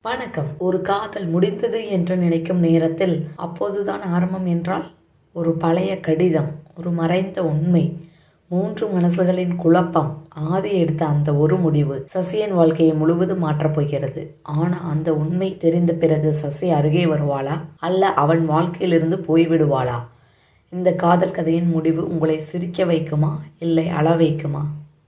வணக்கம். ஒரு காதல் முடிந்தது என்று நினைக்கும் நேரத்தில் அப்போதுதான் ஆரம்பம் என்றால் ஒரு பழைய கடிதம், ஒரு மறைந்த உண்மை, 3 மனசுகளின் குழப்பம். ஆதி எடுத்த அந்த ஒரு முடிவு சசியின் வாழ்க்கையை முழுவதும் மாற்றப் போகிறது. ஆனா அந்த உண்மை தெரிந்த பிறகு சசி அருகே வருவாளா, அல்ல அவன் வாழ்க்கையிலிருந்து போய்விடுவாளா? இந்த காதல் கதையின் முடிவு உங்களை சிரிக்க வைக்குமா, இல்லை அழ வைக்குமா?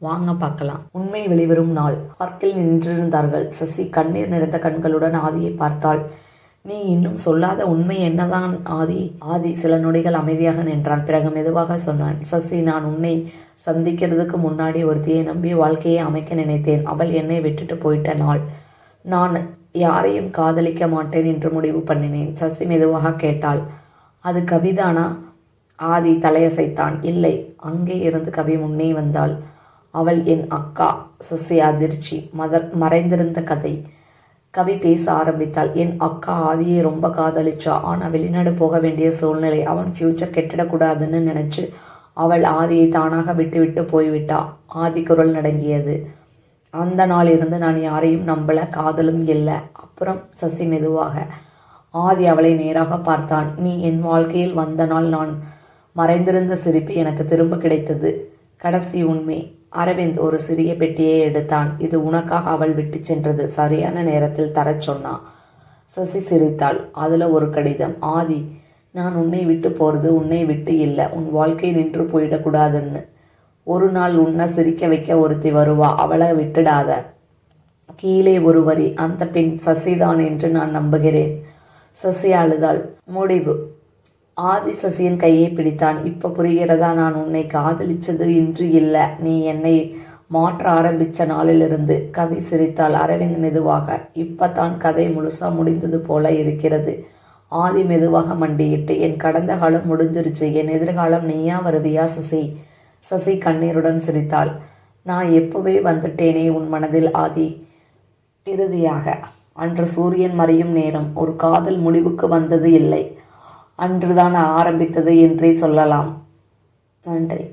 வாங்க பார்க்கலாம். உண்மை வெளிவரும் நாள். பார்க்கில் நின்றிருந்தார்கள். சசி கண்ணீர் நிறைந்த கண்களுடன் ஆதியை பார்த்தாள். நீ இன்னும் சொல்லாத உண்மை என்னதான் ஆதி? ஆதி சில நொடிகள் அமைதியாக நின்றான். பிறகு மெதுவாக சொன்னான். சசி, நான் உன்னை சந்திக்கிறதுக்கு முன்னாடி ஒருத்தியை நம்பி வாழ்க்கையை அமைக்க நினைத்தேன். அவள் என்னை விட்டுட்டு போயிட்ட நாள் நான் யாரையும் காதலிக்க மாட்டேன் என்று முடிவு பண்ணினேன். சசி மெதுவாக கேட்டாள். அது கவிதானா? ஆதி தலையசைத்தான். இல்லை. அங்கே இருந்து கவி முன்னே வந்தாள். அவள் என் அக்கா. சசி அதிர்ச்சி. மறைந்திருந்த கதை. கவி பேச ஆரம்பித்தாள். என் அக்கா ஆதியை ரொம்ப காதலிச்சா. ஆனால் வெளிநாடு போக வேண்டிய சூழ்நிலை. அவன் ஃப்யூச்சர் கெட்டிடக்கூடாதுன்னு நினைச்சு அவள் ஆதியை தானாக விட்டு போய்விட்டா. ஆதி குரல் நடுங்கியது. அந்த நாள் இருந்து நான் யாரையும் நம்பல, காதலும் இல்லை. அப்புறம் சசி மெதுவாக. ஆதி அவளை நேராக பார்த்தான். நீ என் வாழ்க்கையில் வந்த நாள் நான் மறைந்திருந்த சிரிப்பு எனக்கு திரும்ப கிடைத்தது. கடைசி உண்மை. அரவிந்த் ஒரு சிறிய பெட்டியை எடுத்தான். இது உனக்காக அவள் விட்டு சென்றது. சரியான நேரத்தில் தரச் சொன்னா. சசி சிரித்தாள். அதுல ஒரு கடிதம். ஆதி, நான் உன்னை விட்டு போறது உன்னை விட்டு இல்லை, உன் வாழ்க்கை நின்று போயிடக்கூடாதுன்னு. ஒரு நாள் உன்னை சிரிக்க வைக்க ஒருத்தி வருவா, அவளை விட்டுடாத. கீழே ஒரு வரி. அந்த பெண் சசிதான் என்று நான் நம்புகிறேன். சசி அழுதாள். முடிவு. ஆதி சசியின் கையை பிடித்தான். இப்ப புரிகிறதா? நான் உன்னை காதலிச்சது இன்று இல்லை, நீ என்னை மாற்ற ஆரம்பிச்ச நாளிலிருந்து. கவி சிரித்தாள். அரவிந்த் மெதுவாக. இப்பதான் கதை முழுசா முடிந்தது போல இருக்கிறது. ஆதி மெதுவாக மண்டியிட்டு, என் கடந்த காலம் முடிஞ்சிருச்சு, என் எதிர்காலம் நீயா வருவியா சசி? சசி கண்ணீருடன் சிரித்தாள். நான் எப்பவே வந்துட்டேனே உன் மனதில் ஆதி. இறுதியாக அன்று சூரியன் மறையும் நேரம். ஒரு காதல் முடிவுக்கு வந்தது இல்லை, அன்றுதான் ஆரம்பித்தது என்றே சொல்லலாம். நன்றி.